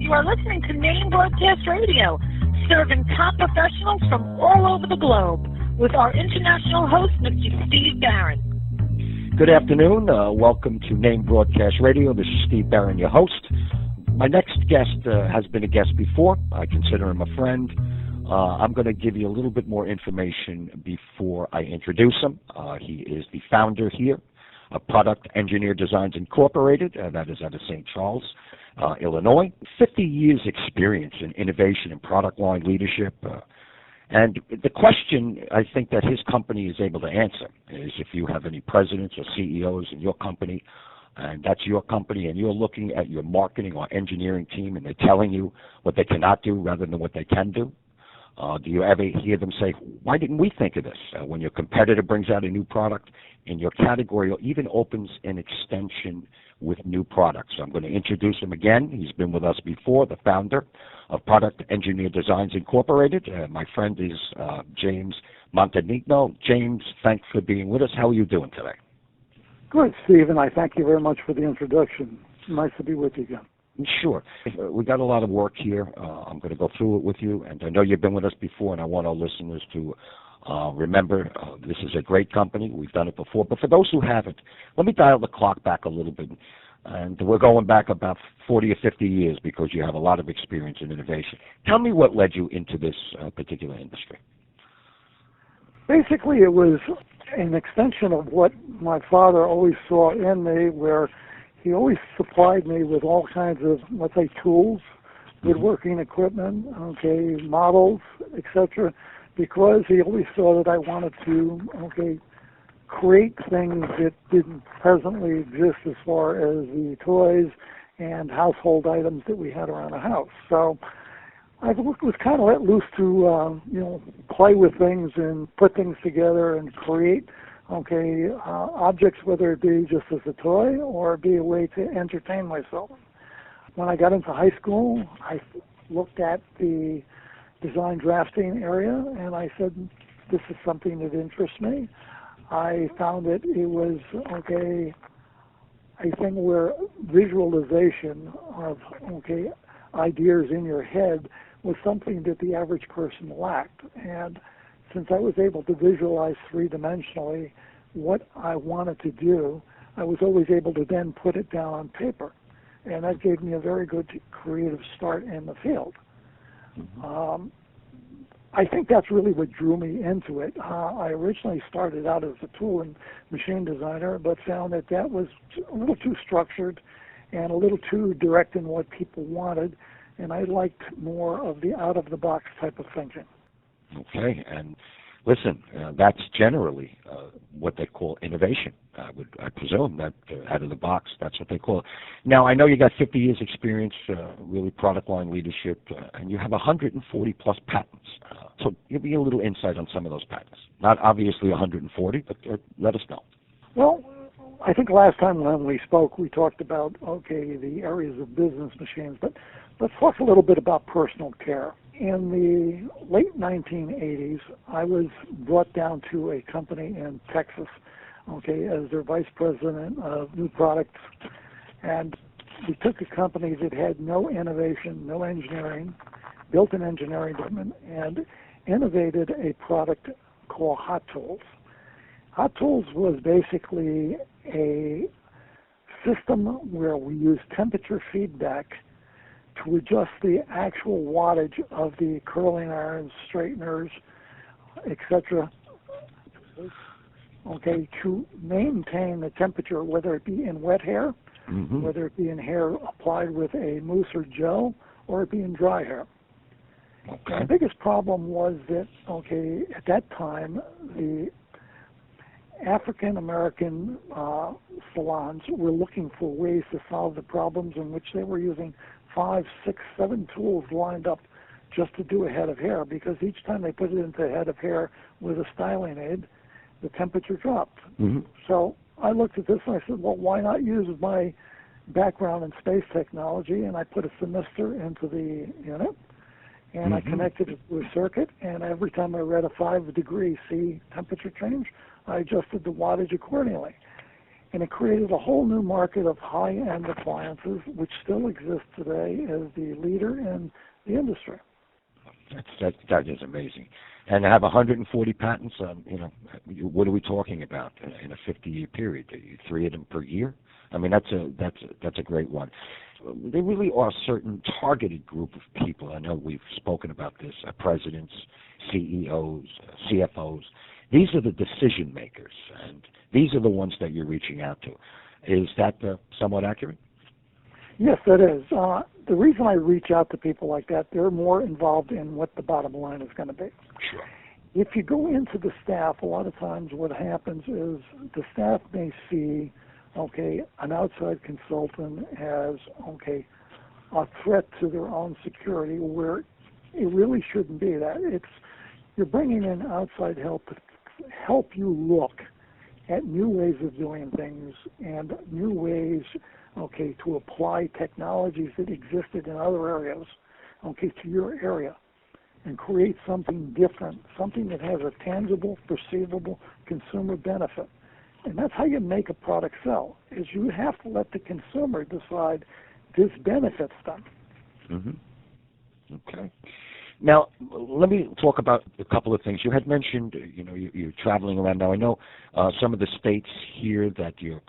You are listening to N.A.M.E Broadcast Radio, serving top professionals from all over the globe, with our international host, Mr. Steve Barron. Good afternoon. Welcome to N.A.M.E Broadcast Radio. This is Steve Barron, your host. My next guest has been a guest before. I consider him a friend. I'm going to give you a little bit more information before I introduce him. He is the founder here of Product Engineer Designs Incorporated, that is out of St. Charles, Illinois. 50 years experience in innovation and product line leadership. And the question I think that his company is able to answer is if you have any presidents or CEOs in your company, and that's your company, and you're looking at your marketing or engineering team and they're telling you what they cannot do rather than what they can do. Do you ever hear them say, why didn't we think of this? When your competitor brings out a new product in your category or even opens an extension with new products. So I'm going to introduce him again. He's been with us before, the founder of Product Engineer Designs Incorporated. My friend is James Montagnino. James, thanks for being with us. How are you doing today? Good, Steve, and I thank you very much for the introduction. Nice to be with you again. Sure. We got a lot of work here. I'm going to go through it with you, and I know you've been with us before, and I want our listeners to remember this is a great company. We've done it before, but for those who haven't, let me dial the clock back a little bit, and we're going back about 40 or 50 years because you have a lot of experience in innovation. Tell me what led you into this particular industry. Basically, it was an extension of what my father always saw in me, where he always supplied me with all kinds of, let's say, tools, woodworking equipment, models, etc., because he always saw that I wanted to, create things that didn't presently exist as far as the toys and household items that we had around the house. So I was kind of let loose to, play with things and put things together and create objects, whether it be just as a toy or be a way to entertain myself. When I got into high school, I looked at the design drafting area and I said, this is something that interests me. I found that it was, a thing where visualization of, ideas in your head was something that the average person lacked. And since I was able to visualize three-dimensionally what I wanted to do, I was always able to then put it down on paper. And that gave me a very good creative start in the field. I think that's really what drew me into it. I originally started out as a tool and machine designer, but found that that was a little too structured and a little too direct in what people wanted, and I liked more of the out-of-the-box type of thinking. Okay, and listen, that's generally what they call innovation. I presume that out of the box, that's what they call it. Now, I know you got 50 years experience, really product line leadership, and you have 140 plus patents. So give me a little insight on some of those patents. Not obviously 140, but let us know. Well, I think last time when we spoke, we talked about, the areas of business machines, but let's talk a little bit about personal care. In the late 1980s, I was brought down to a company in Texas, as their vice president of new products. And we took a company that had no innovation, no engineering, built an engineering department, and innovated a product called Hot Tools. Hot Tools was basically a system where we used temperature feedback to adjust the actual wattage of the curling irons, straighteners, etc., to maintain the temperature, whether it be in wet hair, whether it be in hair applied with a mousse or gel, or it be in dry hair. Okay. The biggest problem was that, at that time, the African-American salons were looking for ways to solve the problems in which they were using 5, 6, 7 tools lined up just to do a head of hair, because each time they put it into a head of hair with a styling aid, the temperature dropped. So I looked at this and I said, well, why not use my background in space technology? And I put a thermistor into the unit, and I connected it to a circuit, and every time I read a 5 degree C temperature change, I adjusted the wattage accordingly. And it created a whole new market of high-end appliances, which still exists today as the leader in the industry. That is amazing. And to have 140 patents, what are we talking about in a 50-year period? 3 of them per year? I mean, that's a great one. There really are a certain targeted group of people. I know we've spoken about this: presidents, CEOs, CFOs. These are the decision makers, and these are the ones that you're reaching out to. Is that somewhat accurate? Yes, that is. The reason I reach out to people like that, they're more involved in what the bottom line is going to be. Sure. If you go into the staff, a lot of times what happens is the staff may see, an outside consultant as, a threat to their own security, where it really shouldn't be that. You're bringing in outside help to help you look at new ways of doing things and new ways, to apply technologies that existed in other areas, to your area, and create something different, something that has a tangible, perceivable consumer benefit. And that's how you make a product sell, is you have to let the consumer decide this benefits them. Mm-hmm. Okay. Now, let me talk about a couple of things. You had mentioned, you're traveling around. Now, I know some of the states here that you're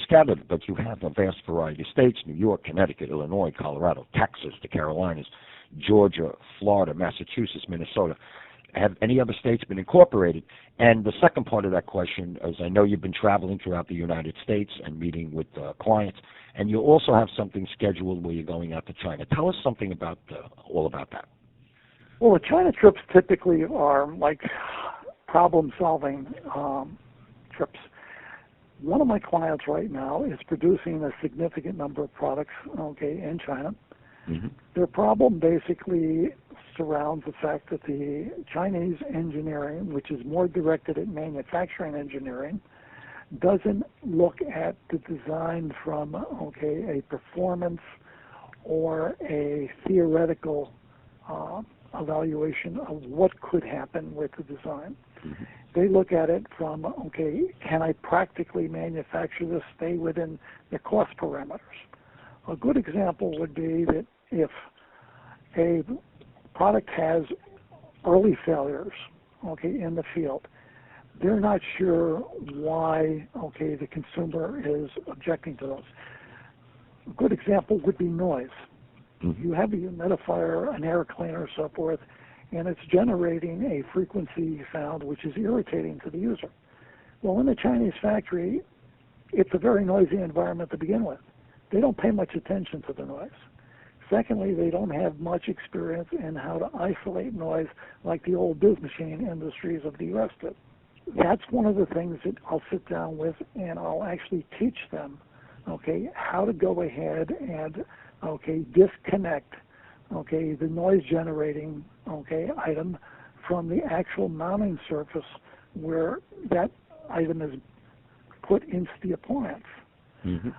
scattered, but you have a vast variety of states: New York, Connecticut, Illinois, Colorado, Texas, the Carolinas, Georgia, Florida, Massachusetts, Minnesota. Have any other states been incorporated? And the second part of that question is, I know you've been traveling throughout the United States and meeting with clients, and you also have something scheduled where you're going out to China. Tell us something about all about that. Well, the China trips typically are like problem-solving trips. One of my clients right now is producing a significant number of products, in China. Mm-hmm. Their problem basically surrounds the fact that the Chinese engineering, which is more directed at manufacturing engineering, doesn't look at the design from, a performance or a theoretical evaluation of what could happen with the design. Mm-hmm. They look at it from, can I practically manufacture this, stay within the cost parameters? A good example would be that if a product has early failures, in the field, they're not sure why, the consumer is objecting to those. A good example would be noise. You have a humidifier, an air cleaner, so forth, and it's generating a frequency sound which is irritating to the user. Well, in a Chinese factory, it's a very noisy environment to begin with. They don't pay much attention to the noise. Secondly, they don't have much experience in how to isolate noise like the old biz machine industries of the U.S. did. That's one of the things that I'll sit down with, and I'll actually teach them, how to go ahead and disconnect, the noise generating, item from the actual mounting surface where that item is put into the appliance. Mm-hmm.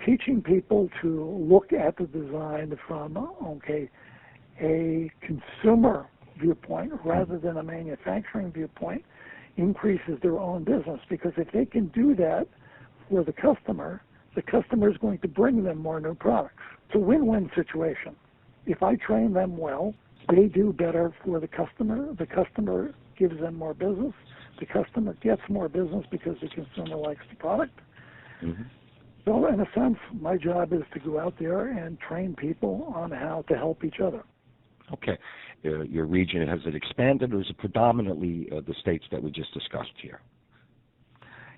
Teaching people to look at the design from, a consumer viewpoint rather than a manufacturing viewpoint increases their own business, because if they can do that for the customer is going to bring them more new products. It's a win-win situation. If I train them well, they do better for the customer gives them more business, the customer gets more business because the consumer likes the product. Mm-hmm. So in a sense, my job is to go out there and train people on how to help each other. Okay. Your region, has it expanded, or is it predominantly the states that we just discussed here?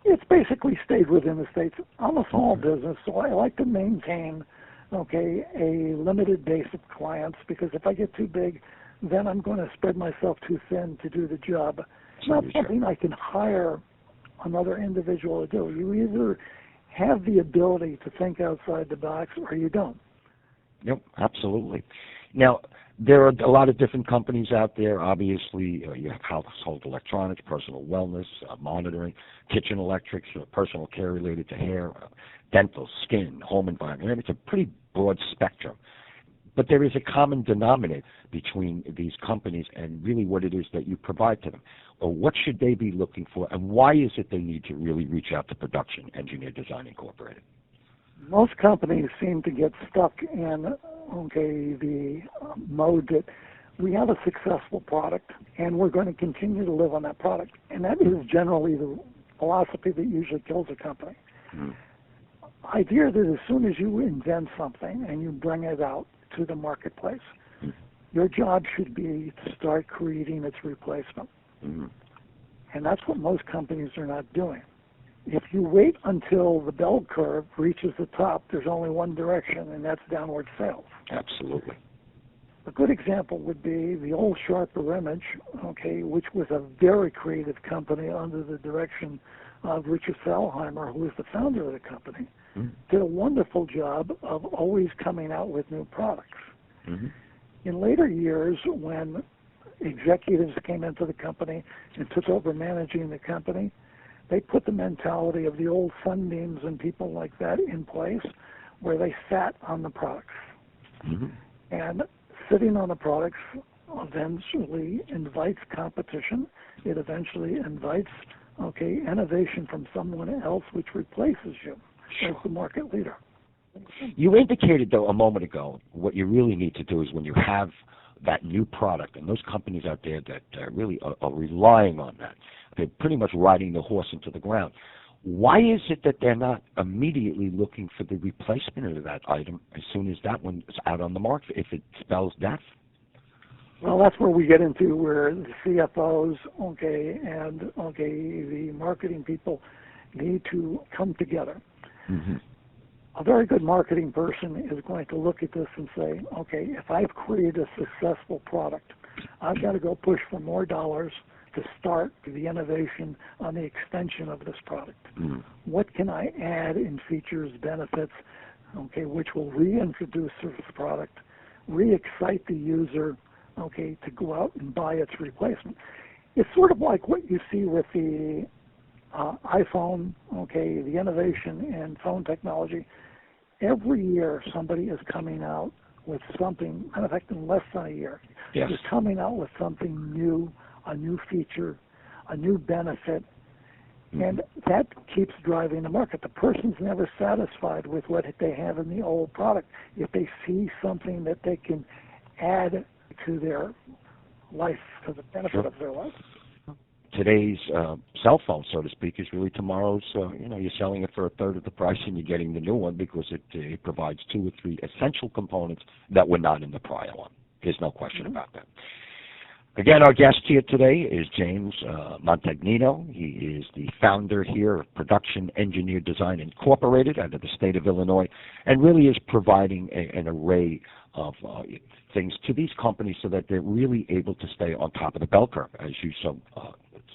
It's basically stayed within the states. I'm a small business, so I like to maintain, a limited base of clients, because if I get too big, then I'm going to spread myself too thin to do the job. It's not something I can hire another individual to do. You either have the ability to think outside the box or you don't. Yep, absolutely. Now, there are a lot of different companies out there. Obviously, you have household electronics, personal wellness, monitoring, kitchen electrics, personal care related to hair, dental, skin, home environment. I mean, it's a pretty broad spectrum. But there is a common denominator between these companies and really what it is that you provide to them. Or what should they be looking for, and why is it they need to really reach out to Production Engineer Design Incorporated? Most companies seem to get stuck in, the mode that we have a successful product and we're going to continue to live on that product. And that is generally the philosophy that usually kills a company. Idea that as soon as you invent something and you bring it out to the marketplace, your job should be to start creating its replacement. And that's what most companies are not doing. If you wait until the bell curve reaches the top, there's only one direction, and that's downward sales. Absolutely. A good example would be the old Sharper Image, which was a very creative company under the direction of Richard Salheimer, who was the founder of the company. Did a wonderful job of always coming out with new products. In later years, when executives came into the company and took over managing the company, they put the mentality of the old Sunbeams and people like that in place, where they sat on the products. And sitting on the products eventually invites competition. It eventually invites, innovation from someone else, which replaces you as the market leader. You indicated, though, a moment ago, what you really need to do is when you have that new product, and those companies out there that really are relying on that, they're pretty much riding the horse into the ground. Why is it that they're not immediately looking for the replacement of that item as soon as that one is out on the market, if it spells death? Well, that's where we get into where the CFOs, and the marketing people need to come together. A very good marketing person is going to look at this and say, if I've created a successful product, I've got to go push for more dollars to start the innovation on the extension of this product. What can I add in features, benefits, which will reintroduce this product, re-excite the user, to go out and buy its replacement. It's sort of like what you see with the iPhone, the innovation in phone technology. Every year somebody is coming out with something, in fact, in less than a year, Yes. is coming out with something new, a new feature, a new benefit, and that keeps driving the market. The person's never satisfied with what they have in the old product. If they see something that they can add to their life, to the benefit of their life. Today's cell phone, so to speak, is really tomorrow's. You're selling it for a third of the price, and you're getting the new one because it provides 2 or 3 essential components that were not in the prior one. There's no question about that. Again, our guest here today is James Montagnino. He is the founder here of Production Engineer Design Incorporated out of the state of Illinois, and really is providing an array of things to these companies so that they're really able to stay on top of the bell curve, as you so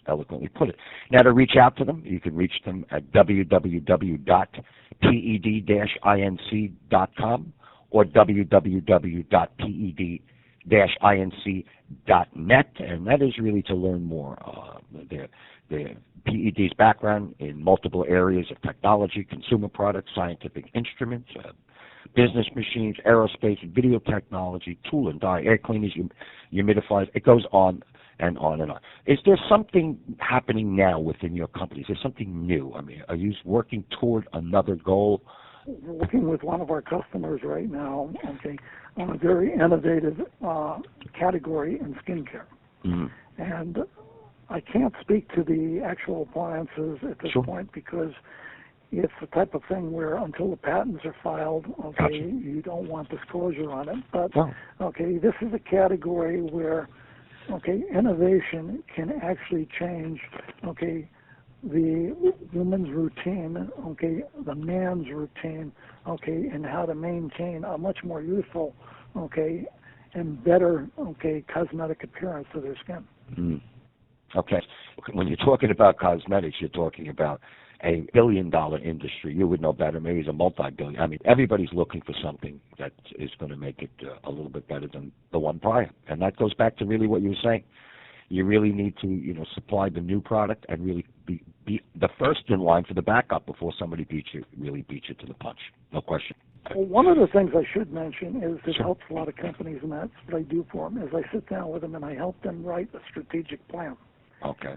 eloquently put it. Now, to reach out to them, you can reach them at www.ped-inc.com or www.ped-inc.net, and that is really to learn more. The PED's background in multiple areas of technology, consumer products, scientific instruments, business machines, aerospace, video technology, tool and die, air cleaners, humidifiers. It goes on and on and on. Is there something happening now within your company? Is there something new? I mean, are you working toward another goal? We're working with one of our customers right now, on a very innovative category in skincare. And I can't speak to the actual appliances at this point because it's the type of thing where until the patents are filed, you don't want disclosure on it. But, this is a category where, innovation can actually change, the woman's routine, the man's routine, and how to maintain a much more youthful, and better, cosmetic appearance to their skin. When you're talking about cosmetics, you're talking about a billion-dollar industry. You would know better. Maybe it's a multi-billion. I mean, everybody's looking for something that is going to make it a little bit better than the one prior. And that goes back to really what you were saying. You really need to, supply the new product and really be the first in line for the backup before somebody really beats you to the punch. No question. Well, one of the things I should mention is it Sure. helps a lot of companies, and that's what I do for them, is I sit down with them and I help them write a strategic plan. Okay.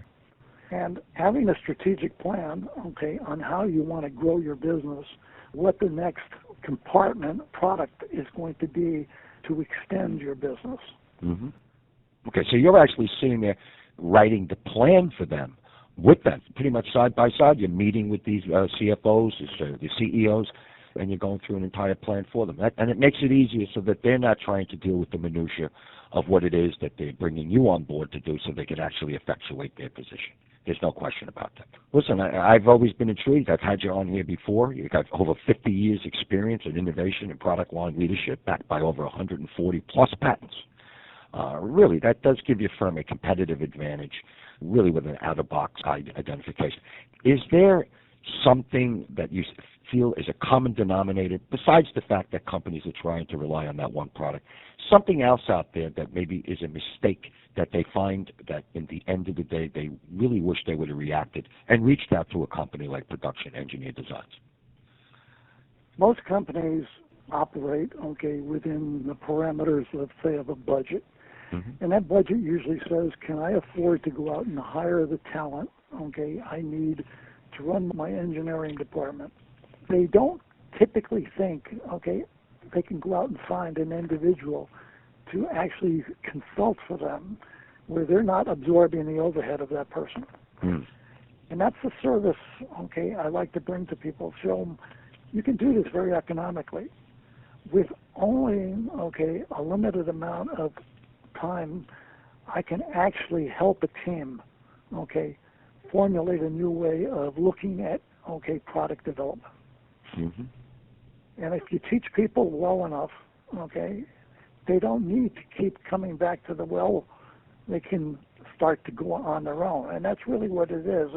And having a strategic plan, okay, on how you want to grow your business, what the next compartment product is going to be to extend your business. Mm-hmm. Okay, so you're actually sitting there writing the plan for them, with them, pretty much side by side. You're meeting with these CFOs, the CEOs, and you're going through an entire plan for them. And it makes it easier so that they're not trying to deal with the minutia of what it is that they're bringing you on board to do, so they can actually effectuate their position. There's no question about that. Listen, I've always been intrigued. I've had you on here before. You've got over 50 years experience in innovation and product line leadership, backed by over 140 plus patents. Really, that does give your firm a competitive advantage, really with an out-of-box identification. Is there something that you feel is a common denominator, besides the fact that companies are trying to rely on that one product, something else out there that maybe is a mistake that they find that in the end of the day they really wish they would have reacted and reached out to a company like Production Engineered Designs? Most companies operate, okay, within the parameters, let's say, of a budget. Mm-hmm. And that budget usually says, can I afford to go out and hire the talent, okay, I need to run my engineering department? They don't typically think, okay, they can go out and find an individual to actually consult for them where they're not absorbing the overhead of that person. Mm. And that's the service, okay, I like to bring to people. Show them you can do this very economically with only, okay, a limited amount of time. I can actually help a team, okay, formulate a new way of looking at, okay, product development. Mm-hmm. And if you teach people well enough, okay, they don't need to keep coming back to the well. They can start to go on their own. And that's really what it is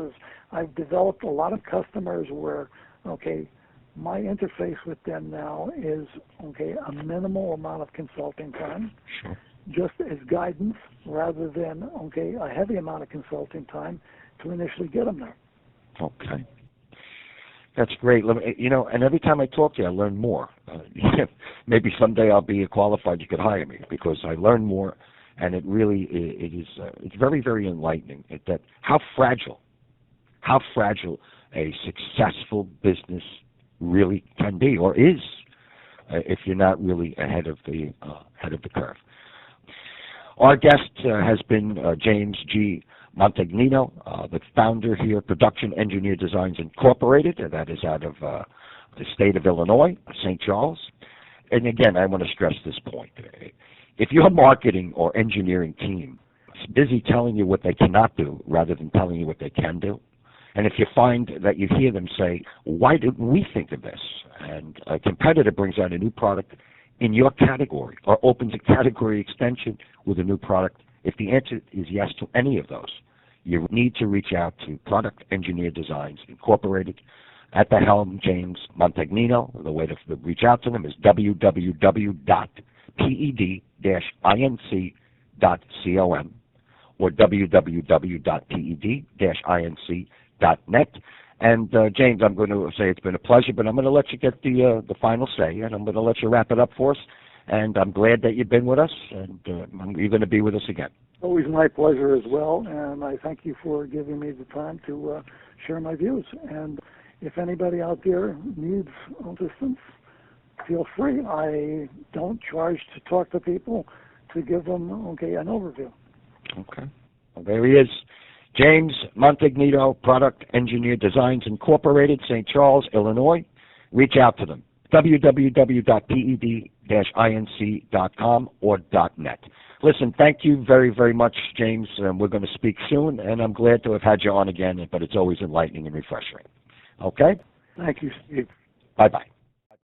I've developed a lot of customers where, okay, my interface with them now is, okay, a minimal amount of consulting time, Sure. just as guidance, rather than, okay, a heavy amount of consulting time to initially get them there. Okay. That's great. And every time I talk to you, I learn more. Maybe someday I'll be qualified. You could hire me, because I learn more, and it really it's very, very enlightening. That how fragile a successful business really can be, or is, if you're not really ahead of the curve. Our guest has been James G. Montagnino, the founder here, Production Engineered Designs Incorporated, and that is out of the state of Illinois, St. Charles. And again, I want to stress this point. If your marketing or engineering team is busy telling you what they cannot do rather than telling you what they can do, and if you find that you hear them say, why didn't we think of this? And a competitor brings out a new product in your category or opens a category extension with a new product, if the answer is yes to any of those, you need to reach out to Product Engineered Designs Incorporated. At the helm, James Montagnino. The way to reach out to them is www.ped-inc.com or www.ped-inc.net. And James, I'm going to say it's been a pleasure, but I'm going to let you get the final say, and I'm going to let you wrap it up for us. And I'm glad that you've been with us, and you're going to be with us again. Always my pleasure as well, and I thank you for giving me the time to share my views. And if anybody out there needs assistance, feel free. I don't charge to talk to people, to give them, okay, an overview. Okay. Well, there he is. James Montagnino, Product Engineered Designs Incorporated, St. Charles, Illinois. Reach out to them. www.ped-inc.com or .net. Listen, thank you very, very much, James. We're going to speak soon, and I'm glad to have had you on again, but it's always enlightening and refreshing. Okay? Thank you, Steve. Bye-bye.